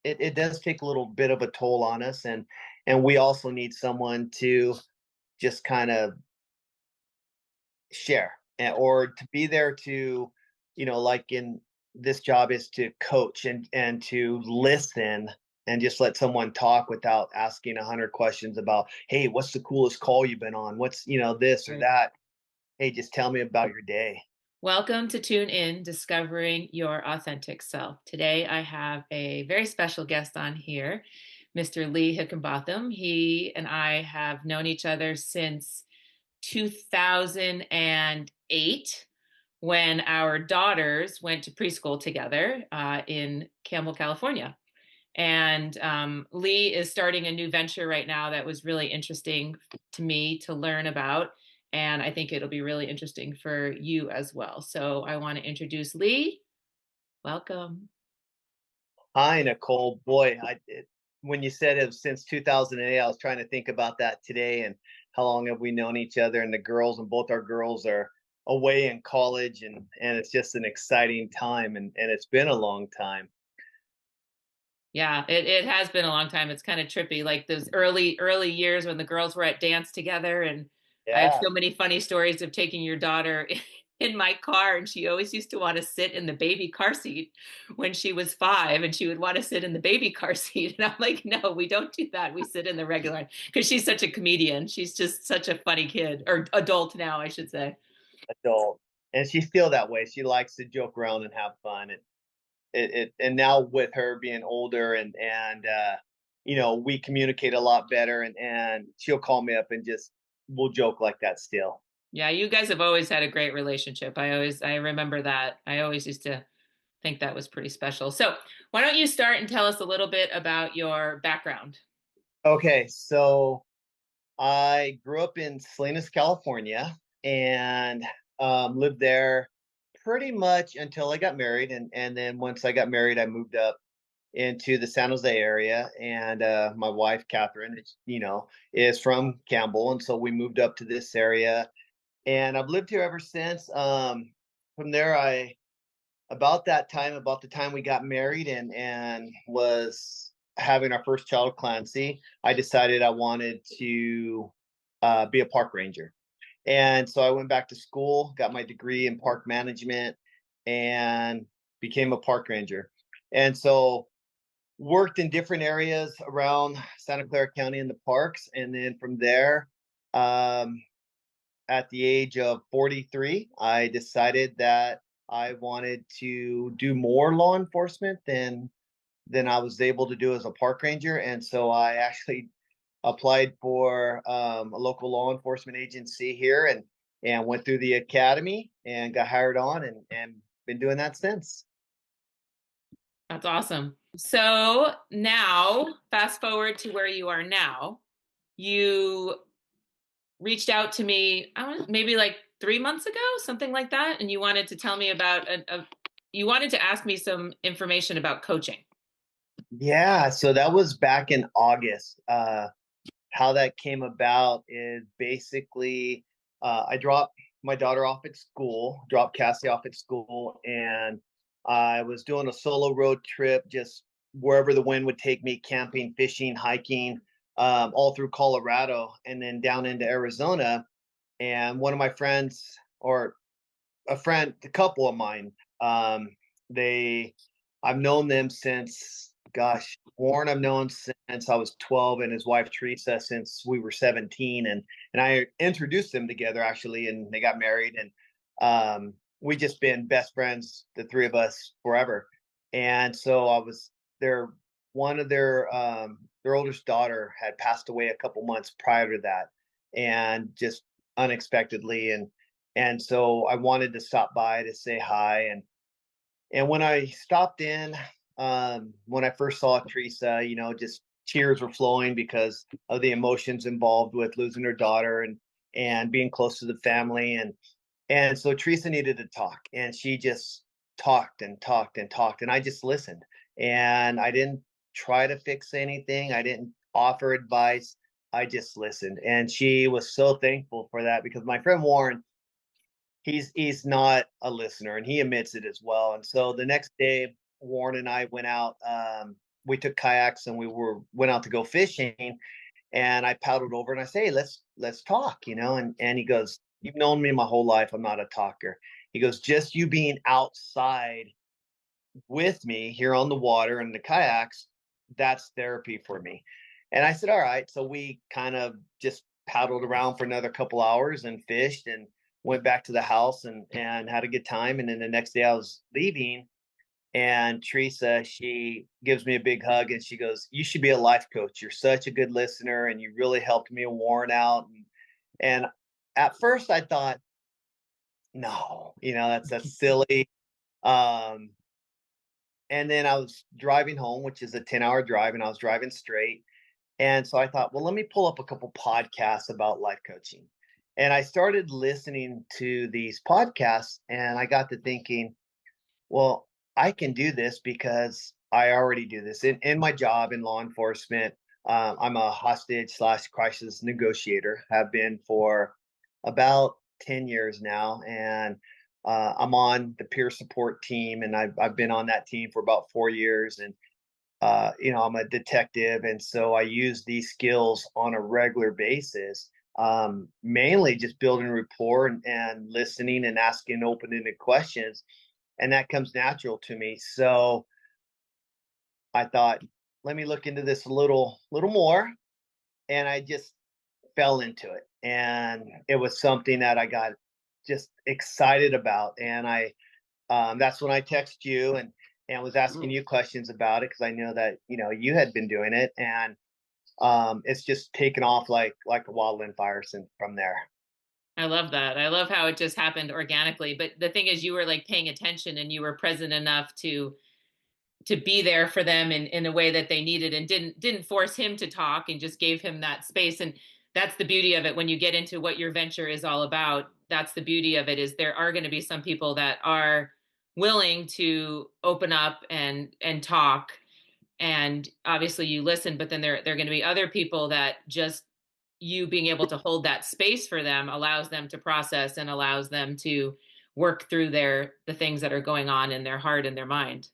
it does take a little bit of a toll on us, and we also need someone to just kind of share or to be there to, like in this job is to coach and to listen and just let someone talk without asking 100 questions about, hey, what's the coolest call you've been on? What's, this or Right. that? Hey, just tell me about your day. Welcome to Tune In, Discovering Your Authentic Self. Today, I have a very special guest on here, Mr. Lee Hickenbotham. He and I have known each other since 2008 when our daughters went to preschool together in Campbell, California. And Lee is starting a new venture right now that was really interesting to me to learn about. And I think it'll be really interesting for you as well. So I want to introduce Lee. Welcome. Hi, Nicole. Boy, when you said it was since 2008, I was trying to think about that today and how long have we known each other? And the girls, and both our girls are away in college, and it's just an exciting time, and it's been a long time. Yeah, it has been a long time. It's kind of trippy, like those early years when the girls were at dance together. And I have Yeah, so many funny stories of taking your daughter in my car, and she always used to want to sit in the baby car seat when she was 5, and she would want to sit in the baby car seat. And I'm like, no, we don't do that. We sit in the regular because she's such a comedian. She's just such a funny kid or adult now, I should say. adult, and she's still that way. She likes to joke around and have fun, and now with her being older and we communicate a lot better, and she'll call me up and just we'll joke like that still. Yeah, you guys have always had a great relationship. I remember that. I always used to think that was pretty special. So, why don't you start and tell us a little bit about your background? Okay, so I grew up in Salinas, California, and lived there pretty much until I got married, and then once I got married, I moved up into the San Jose area, and my wife Catherine, is from Campbell, and so we moved up to this area, and I've lived here ever since. From there, I about the time we got married and was having our first child, Clancy, I decided I wanted to be a park ranger. And so I went back to school, got my degree in park management, and became a park ranger. And so worked in different areas around Santa Clara County in the parks. And then from there, um, at the age of 43, I decided that I wanted to do more law enforcement than I was able to do as a park ranger. And so I actually applied for a local law enforcement agency here and went through the academy and got hired on and been doing that since. That's awesome. So, now fast forward to where you are now. You reached out to me, I don't know, maybe like 3 months ago, something like that, and you wanted to tell me about you wanted to ask me some information about coaching. Yeah, so that was back in August. How that came about is basically I dropped my daughter off at school, dropped Cassie off at school, and I was doing a solo road trip just wherever the wind would take me, camping, fishing, hiking, all through Colorado and then down into Arizona. And one of my friends, or a couple of mine, they, I've known them since, gosh, Warren, I've known since I was 12, and his wife Teresa since we were 17. And I introduced them together actually, and they got married. And we just been best friends, the three of us, forever. And so I was their one of their oldest daughter had passed away a couple months prior to that, and just unexpectedly. And so I wanted to stop by to say hi. And when I stopped in, when I first saw Teresa, just tears were flowing because of the emotions involved with losing her daughter and being close to the family. And so Teresa needed to talk, and she just talked and talked and talked, and I just listened. And I didn't try to fix anything. I didn't offer advice. I just listened. And she was so thankful for that because my friend Warren, he's not a listener, and he admits it as well. And so the next day, Warren and I went out we took kayaks and went out to go fishing, and I paddled over and I say, hey, let's talk, and he goes, you've known me my whole life. I'm not a talker. He goes, just you being outside with me here on the water and the kayaks, that's therapy for me. And I said, all right. So we kind of just paddled around for another couple hours and fished and went back to the house and had a good time. And then the next day I was leaving, and Teresa, she gives me a big hug and she goes, you should be a life coach. You're such a good listener and you really helped me worn out. And at first I thought, no, that's silly. Um, and then I was driving home, which is a 10-hour drive, and I was driving straight. And so I thought, well, let me pull up a couple podcasts about life coaching. And I started listening to these podcasts and I got to thinking, well, I can do this because I already do this in my job in law enforcement. I'm a hostage slash crisis negotiator, have been for about 10 years now. And I'm on the peer support team, and I've been on that team for about 4 years. And I'm a detective, and so I use these skills on a regular basis, mainly just building rapport and listening and asking open-ended questions, and that comes natural to me. So I thought, let me look into this a little more, and I just fell into it, and it was something that I got just excited about, and I that's when I text you and was asking you questions about it because I know that you had been doing it, and it's just taken off like a wildfire since from there. I love that. I love how it just happened organically. But the thing is, you were like paying attention and you were present enough to be there for them in a way that they needed, and didn't force him to talk, and just gave him that space. And that's the beauty of it. When you get into what your venture is all about, that's the beauty of it, is there are going to be some people that are willing to open up and talk, and obviously you listen, but then there are going to be other people that just, you being able to hold that space for them allows them to process and allows them to work through the things that are going on in their heart and their mind.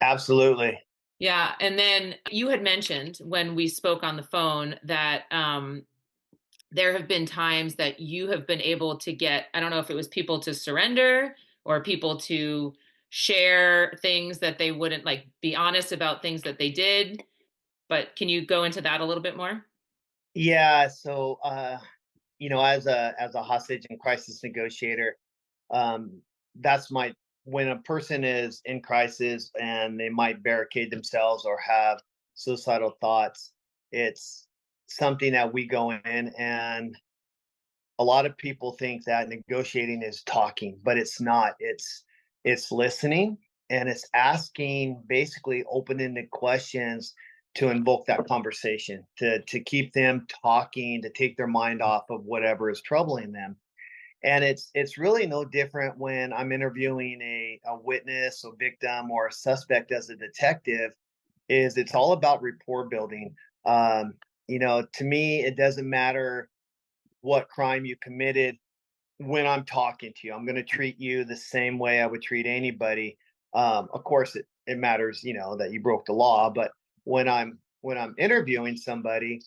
Absolutely. Yeah. And then you had mentioned when we spoke on the phone that there have been times that you have been able to get, I don't know if it was people to surrender or people to share things that they wouldn't, like, be honest about things that they did. But can you go into that a little bit more? Yeah. So as a hostage and crisis negotiator, um, that's my when a person is in crisis and they might barricade themselves or have suicidal thoughts, it's something that we go in, and a lot of people think that negotiating is talking, but it's not. It's listening, and it's asking basically open-ended questions to invoke that conversation, to keep them talking, to take their mind off of whatever is troubling them. And it's really no different when I'm interviewing a witness, a victim, or a suspect as a detective. Is it's all about rapport building. To me, it doesn't matter what crime you committed. When I'm talking to you, I'm going to treat you the same way I would treat anybody. Of course, it matters, that you broke the law. But when I'm interviewing somebody,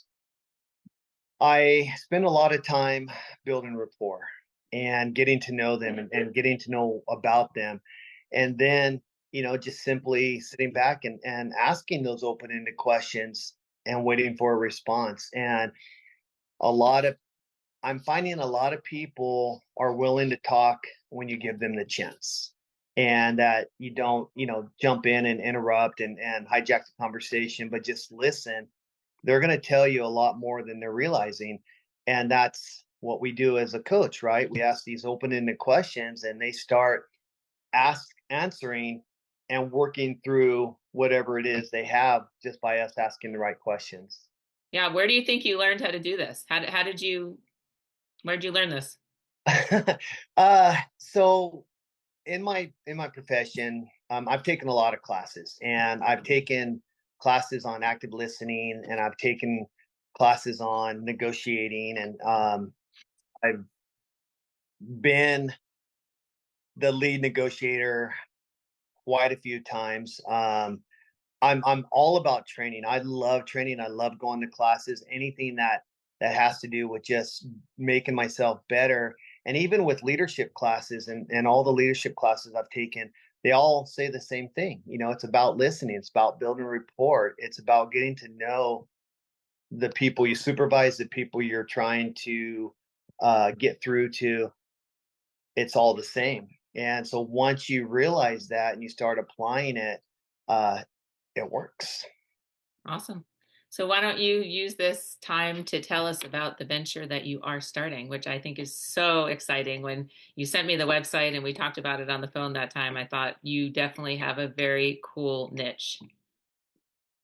I spend a lot of time building rapport and getting to know them, and getting to know about them. And then, just simply sitting back and asking those open ended questions and waiting for a response. And a lot of I'm finding a lot of people are willing to talk when you give them the chance, and that you don't, jump in and interrupt and hijack the conversation, but just listen. They're going to tell you a lot more than they're realizing. And that's what we do as a coach, right? We ask these open-ended questions and they start answering and working through whatever it is they have just by us asking the right questions. Yeah. Where do you think you learned how to do this? How did you, where did you learn this? So in my profession, I've taken a lot of classes, and I've taken classes on active listening, and I've taken classes on negotiating, and I've been the lead negotiator quite a few times. I'm all about training. I love training. I love going to classes, anything that has to do with just making myself better. And even with leadership classes and all the leadership classes I've taken, they all say the same thing. It's about listening, it's about building rapport, it's about getting to know the people you supervise, the people you're trying to get through to. It's all the same. And so once you realize that and you start applying it, uh, it works. Awesome. So why don't you use this time to tell us about the venture that you are starting, which I think is so exciting. When you sent me the website and we talked about it on the phone that time, I thought you definitely have a very cool niche.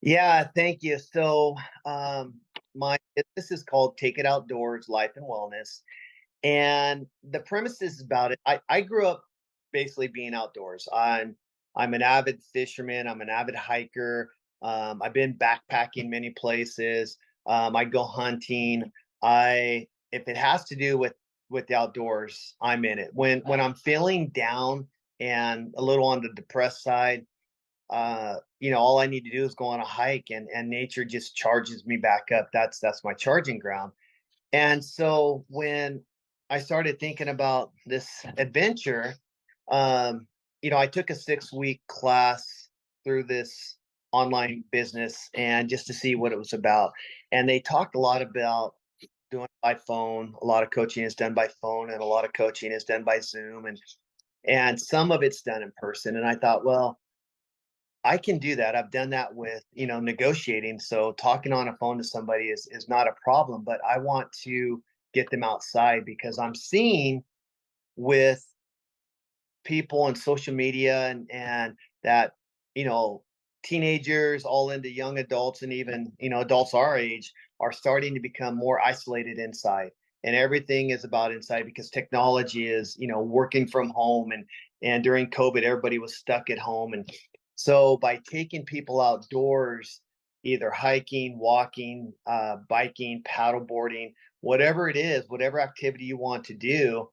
Yeah, thank you. So, my business is called Take It Outdoors Life and Wellness. And the premise is about it. I grew up basically being outdoors. I'm an avid fisherman. I'm an avid hiker. I've been backpacking many places. I go hunting. I If it has to do with the outdoors, I'm in it. When I'm feeling down and a little on the depressed side, all I need to do is go on a hike, and nature just charges me back up. That's my charging ground. And so when I started thinking about this adventure, I took a 6-week class through this online business and just to see what it was about. And they talked a lot about doing it by phone. A lot of coaching is done by phone, and a lot of coaching is done by Zoom, and some of it's done in person. And I thought, well, I can do that. I've done that with, negotiating. So talking on a phone to somebody is not a problem, but I want to get them outside because I'm seeing with people and social media and that, you know, teenagers all into young adults and even, adults our age are starting to become more isolated inside. And everything is about inside because technology is, working from home, and during COVID, everybody was stuck at home. And so by taking people outdoors, either hiking, walking, biking, paddleboarding, whatever it is, whatever activity you want to do,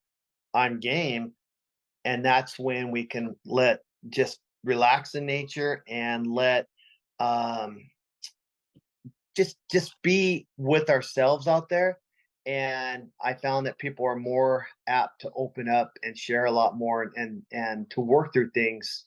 I'm game. And that's when we can let just relax in nature and let um just be with ourselves out there. And I found that people are more apt to open up and share a lot more, and to work through things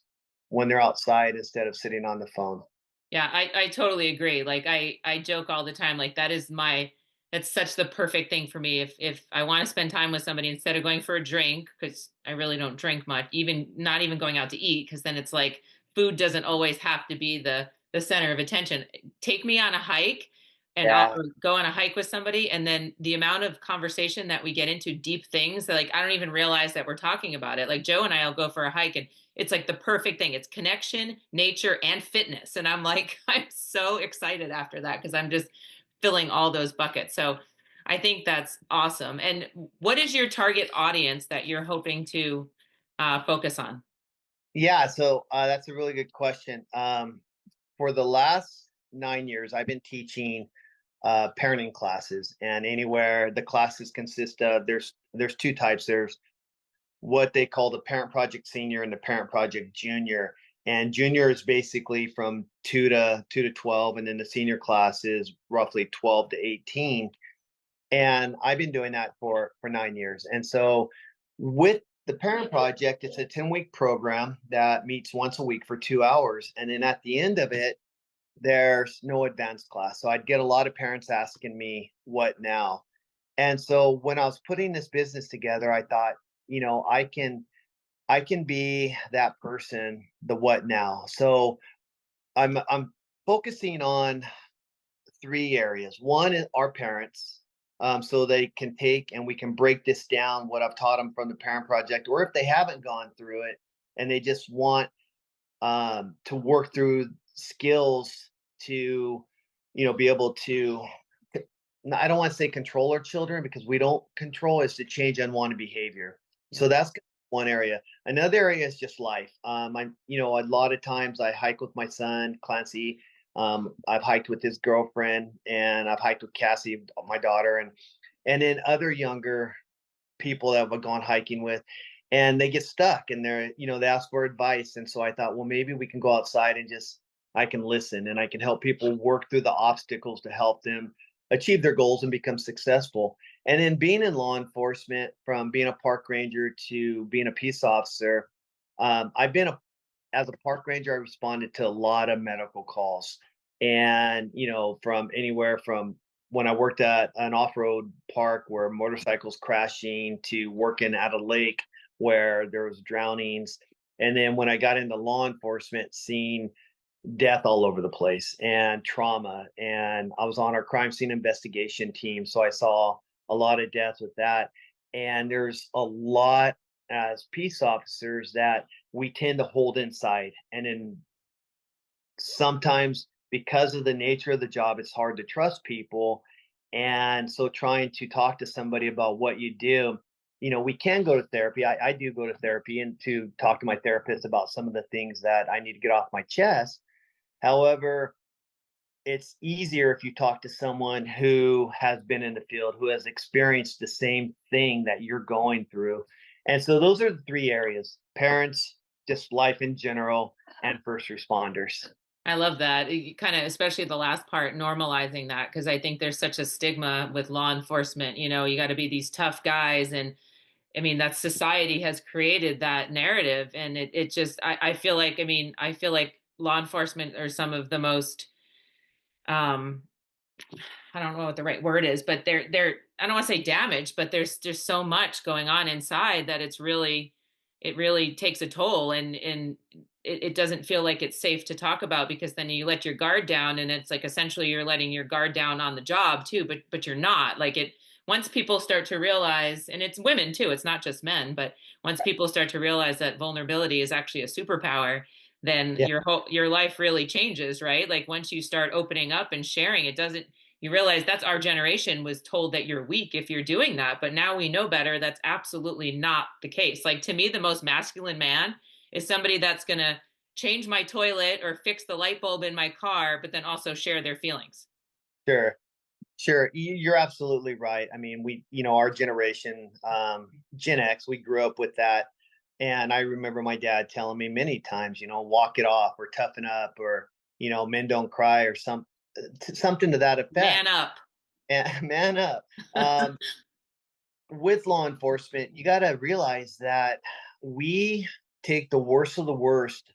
when they're outside instead of sitting on the phone. Yeah, I totally agree. Like I joke all the time, like that's such the perfect thing for me. If I want to spend time with somebody instead of going for a drink, because I really don't drink much, even not even going out to eat, because then it's like food doesn't always have to be the center of attention. Take me on a hike and I'll Yeah. or go on a hike with somebody, and then the amount of conversation that we get into deep things that like I don't even realize that we're talking about it. Like Joe and I'll go for a hike and it's like the perfect thing. It's connection, nature, and fitness. And I'm like, I'm so excited after that because I'm just filling all those buckets. So I think that's awesome. And what is your target audience that you're hoping to focus on? Yeah, so that's a really good question. For the last 9 years, I've been teaching parenting classes, and anywhere the classes consist of, there's two types. There's what they call the Parent Project Senior and the Parent Project Junior. And junior is basically from 2 to 12, and then the senior class is roughly 12 to 18. And I've been doing that for 9 years. And so with the Parent Project, it's a 10-week program that meets once a week for 2 hours. And then at the end of it, there's no advanced class. So I'd get a lot of parents asking me, what now? And so when I was putting this business together, I thought, I can be that person, the what now. So I'm focusing on 3 areas. One is our parents, so they can take and we can break this down, what I've taught them from the Parent Project, or if they haven't gone through it and they just want to work through skills to, be able to. I don't want to say control our children because we don't control, is to change unwanted behavior. Yeah. So that's one area. Another area is just life. A lot of times I hike with my son Clancy. I've hiked with his girlfriend, and I've hiked with Cassie, my daughter, and then other younger people that I've gone hiking with, and they get stuck and they ask for advice. And so I thought, well, maybe we can go outside and just I can listen and I can help people work through the obstacles to help them achieve their goals and become successful. And then being in law enforcement, from being a park ranger to being a peace officer, I've been a as a park ranger, I responded to a lot of medical calls. And, from anywhere from when I worked at an off road park where motorcycles crashing to working at a lake where there was drownings. And then when I got into law enforcement, seeing death all over the place and trauma. And I was on our crime scene investigation team. So I saw a lot of death with that. And there's a lot as peace officers that we tend to hold inside. And then sometimes, because of the nature of the job, it's hard to trust people. And so trying to talk to somebody about what you do, we can go to therapy. I do go to therapy and to talk to my therapist about some of the things that I need to get off my chest. However, it's easier if you talk to someone who has been in the field, who has experienced the same thing that you're going through. And so those are the three areas: parents, just life in general, and first responders. I love that. Kind of, especially the last part, normalizing that, because I think there's such a stigma with law enforcement. You got to be these tough guys. And I mean, that society has created that narrative. And it just, I feel like, I feel like law enforcement are some of the most, um, I don't know what the right word is, but they're I don't want to say damaged, but there's just so much going on inside that it really takes a toll, and it doesn't feel like it's safe to talk about, because then you let your guard down, and it's like essentially you're letting your guard down on the job too, but you're not. Like, it once people start to realize, and it's women too, it's not just men, but once people start to realize that vulnerability is actually a superpower, then Yeah, your life really changes, right? Like, once you start opening up and sharing, it doesn't you realize that's our generation was told that you're weak if you're doing that. But now we know better. That's absolutely not the case. Like, to me, the most masculine man is somebody that's going to change my toilet or fix the light bulb in my car, but then also share their feelings. sure. Sure. You're absolutely right. I mean, our generation, Gen X, we grew up with that. And I remember my dad telling me many times, walk it off or toughen up, or, men don't cry, or something to that Man effect. up. And man up. With law enforcement, you got to realize that we take the worst of the worst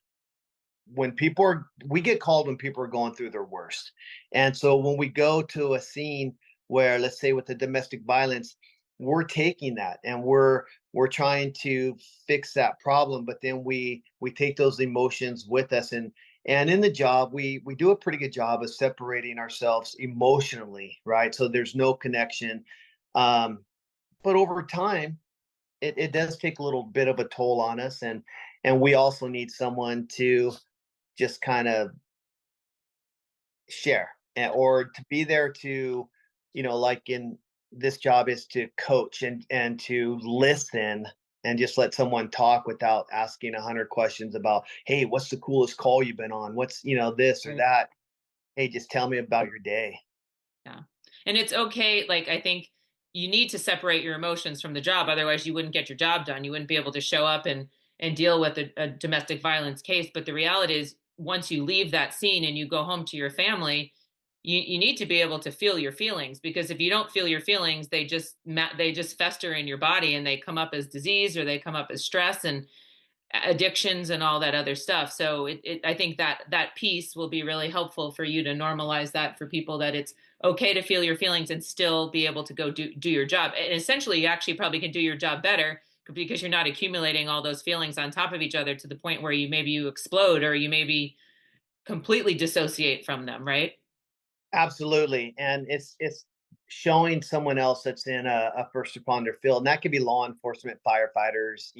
we get called when people are going through their worst. And so when we go to a scene where, let's say with the domestic violence, we're taking that and we're trying to fix that problem, but then we take those emotions with us. And in the job, we do a pretty good job of separating ourselves emotionally, right? So there's no connection. um but over time, it does take a little bit of a toll on us. And we also need someone to just kind of share, or to be there to, like in this job, is to coach and to listen, and just let someone talk without asking 100 questions about, hey, what's the coolest call you've been on, what's, this or Right. that. Hey, just tell me about your day. Yeah. And it's okay. Like, I think you need to separate your emotions from the job. Otherwise, you wouldn't get your job done. You wouldn't be able to show up and deal with a domestic violence case. But the reality is, once you leave that scene and you go home to your family, you need to be able to feel your feelings, because if you don't feel your feelings, they just fester in your body, and they come up as disease, or they come up as stress and addictions and all that other stuff. So I think that piece will be really helpful for you to normalize that for people, that it's okay to feel your feelings and still be able to go do your job. And essentially, you actually probably can do your job better because you're not accumulating all those feelings on top of each other to the point where you explode, or you maybe completely dissociate from them, right? Absolutely. And it's showing someone else that's in a first responder field, and that could be law enforcement, firefighters,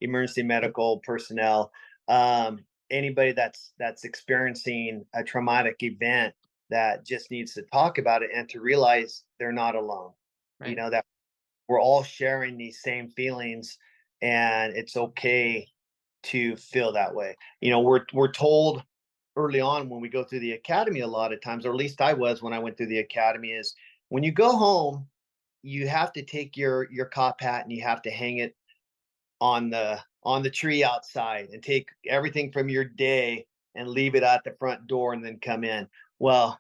emergency medical personnel, anybody that's experiencing a traumatic event, that just needs to talk about it and to realize they're not alone. Right. That we're all sharing these same feelings, and it's okay to feel that way. We're told early on when we go through the academy, a lot of times, or at least I was when I went through the academy, is when you go home, you have to take your cop hat and you have to hang it on the tree outside, and take everything from your day and leave it at the front door and then come in. Well,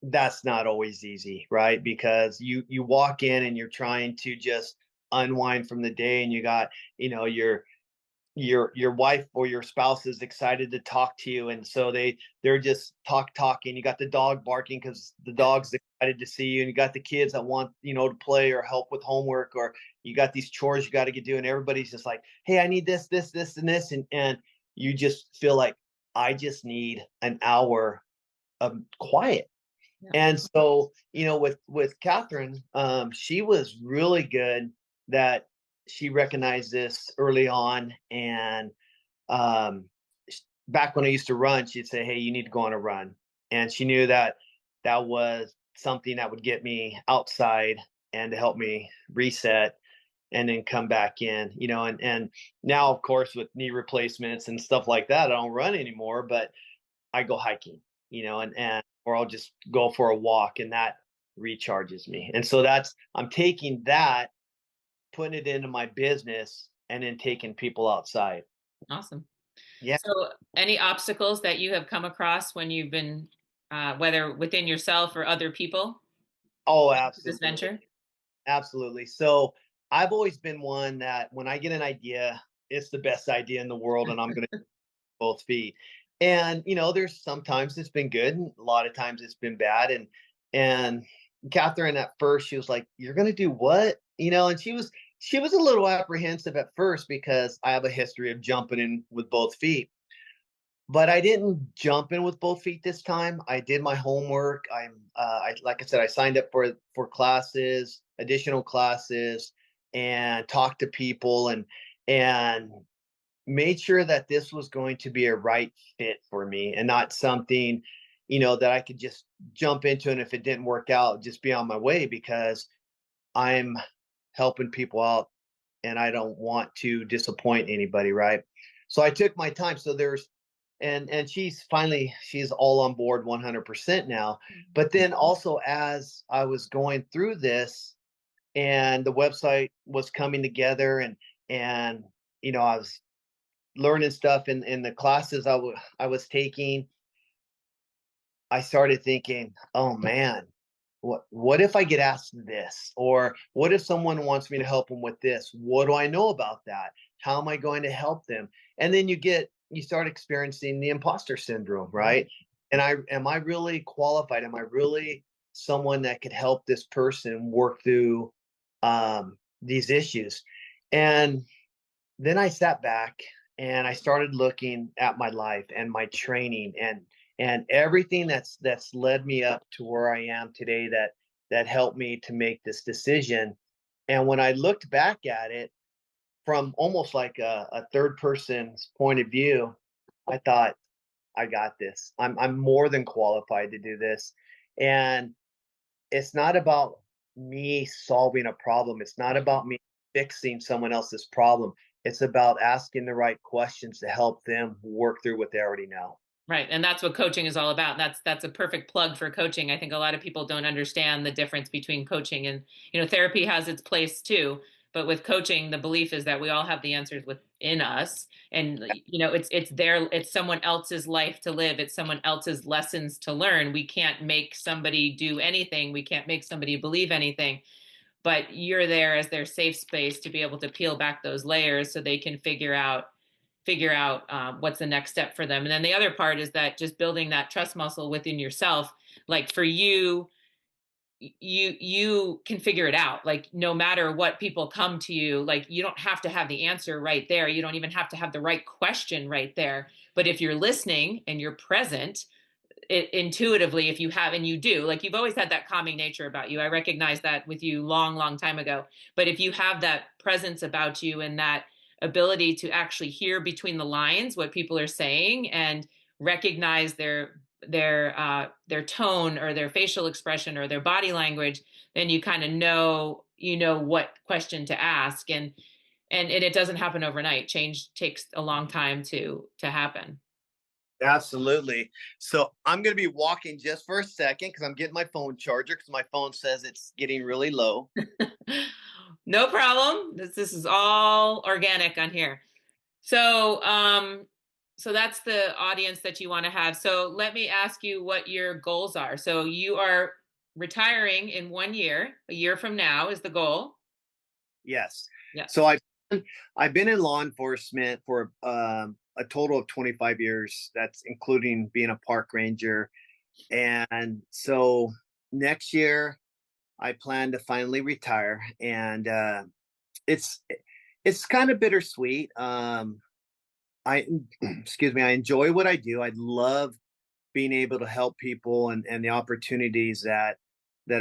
that's not always easy, right? Because you walk in and you're trying to just unwind from the day, and you got, you know, your wife or your spouse is excited to talk to you, and so they're just talking. You got the dog barking because the dog's excited to see you, and you got the kids that want, you know, to play or help with homework, or you got these chores you got to get doing. Everybody's just like, hey, I need this and this, and you just feel like, I just need an hour of quiet. Yeah. And so, you know, with Catherine, she was really good that she recognized this early on. And back when I used to run, she'd say, "Hey, you need to go on a run," and she knew that that was something that would get me outside and to help me reset and then come back in. You know, and now, of course, with knee replacements and stuff like that, I don't run anymore, but I go hiking, you know, and or I'll just go for a walk, and that recharges me. And so that's, I'm taking that, putting it into my business, and then taking people outside. Awesome. Yeah. So, any obstacles that you have come across when you've been, whether within yourself or other people, Oh, with this absolutely. venture? Absolutely. So I've always been one that when I get an idea, it's the best idea in the world, and I'm going to both feet. And you know, there's sometimes it's been good, and a lot of times it's been bad. And Catherine at first, she was like, "You're gonna do what?" You know, and she was a little apprehensive at first because I have a history of jumping in with both feet. But I didn't jump in with both feet this time. I did my homework. I like I said, I signed up for classes, additional classes, and talked to people, and made sure that this was going to be a right fit for me, and not something, you know, that I could just jump into, and if it didn't work out, just be on my way, because I'm helping people out and I don't want to disappoint anybody, right? So I took my time. So there's, and she's all on board 100% now. But then also, as I was going through this and the website was coming together, and you know, I was learning stuff in the classes I was taking, I started thinking, "Oh man, what if I get asked this? Or what if someone wants me to help them with this? What do I know about that? How am I going to help them?" And then you start experiencing the imposter syndrome, right? And am I really qualified? Am I really someone that could help this person work through these issues? And then I sat back and I started looking at my life and my training, and everything that's led me up to where I am today, that helped me to make this decision. And when I looked back at it from almost like a third person's point of view, I thought, I got this. I'm more than qualified to do this. And it's not about me solving a problem. It's not about me fixing someone else's problem. It's about asking the right questions to help them work through what they already know. Right, and that's what coaching is all about. That's a perfect plug for coaching. I think a lot of people don't understand the difference between coaching and, therapy has its place too, but with coaching, the belief is that we all have the answers within us, and it's someone else's life to live. It's someone else's lessons to learn. We can't make somebody do anything. We can't make somebody believe anything, but you're there as their safe space to be able to peel back those layers so they can figure out what's the next step for them. And then the other part is that just building that trust muscle within yourself. Like for you, you can figure it out. Like no matter what people come to you, like you don't have to have the answer right there. You don't even have to have the right question right there. But if you're listening and you're present, intuitively, if you have, and you do, like you've always had that calming nature about you. I recognize that with you long, long time ago. But if you have that presence about you and that ability to actually hear between the lines what people are saying and recognize their tone or their facial expression or their body language, then you kind of know what question to ask. And it doesn't happen overnight. Change takes a long time to happen. Absolutely. So I'm going to be walking just for a second because I'm getting my phone charger, because my phone says it's getting really low. No problem. This is all organic on here. So, So that's the audience that you want to have. So let me ask you what your goals are. So you are retiring in 1 year, a year from now is the goal. Yes. So Yes. I've been in law enforcement for a total of 25 years. That's including being a park ranger. And so next year I plan to finally retire, and it's it's kind of bittersweet. I excuse me. I enjoy what I do. I love being able to help people, and the opportunities that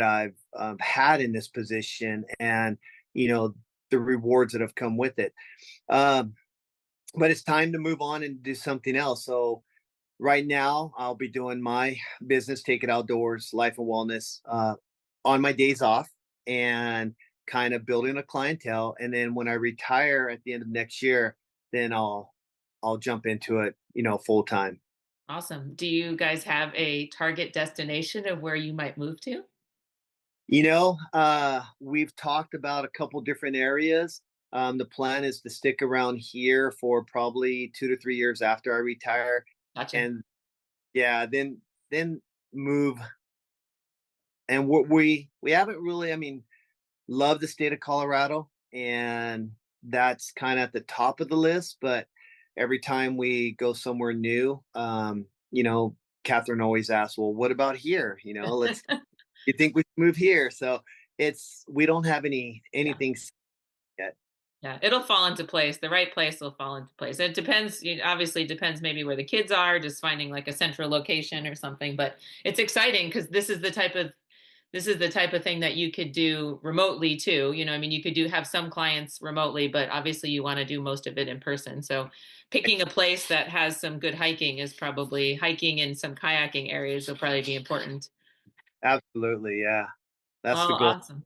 I've had in this position, and you know the rewards that have come with it. Um, but it's time to move on and do something else. So right now, I'll be doing my business, Take It Outdoors, life and wellness, on my days off, and kind of building a clientele. And then when I retire at the end of next year, then I'll jump into it, full time. Awesome. Do you guys have a target destination of where you might move to? We've talked about a couple different areas. The plan is to stick around here for probably 2 to 3 years after I retire, Gotcha. and yeah, then move. And we haven't really, I mean, love the state of Colorado, and that's kind of at the top of the list. But every time we go somewhere new, Catherine always asks, "Well, what about here? Let's you think we should move here?" So we don't have Yeah. anything yet. Yeah, it'll fall into place. The right place will fall into place. It depends, obviously depends maybe where the kids are, just finding like a central location or something, but it's exciting because this is the type of thing that you could do remotely too. I mean, you could have some clients remotely, but obviously you want to do most of it in person. So picking a place that has some good hiking is probably hiking and some kayaking areas will probably be important. Absolutely, yeah, that's the Well, goal. awesome.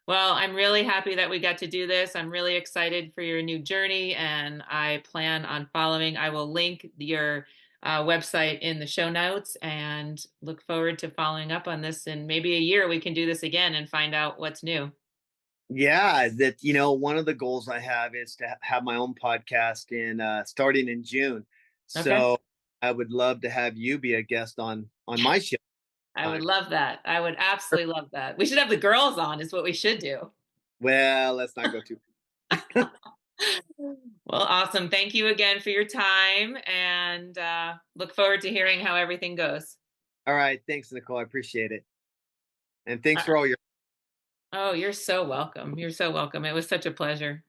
Well, I'm really happy that we got to do this. I'm really excited for your new journey, and I plan on following. I will link your website in the show notes and look forward to following up on this. In maybe a year, we can do this again and find out what's new. Yeah, that one of the goals I have is to have my own podcast in starting in June. Okay. So I would love to have you be a guest on my show I would time. love that. I would absolutely love that. We should have the girls on, is what we should do. Well, let's not go too. Well, awesome. Thank you again for your time and look forward to hearing how everything goes. All right, thanks, Nicole. I appreciate it, and thanks Uh, for all your. Oh, you're so welcome. You're so welcome. It was such a pleasure.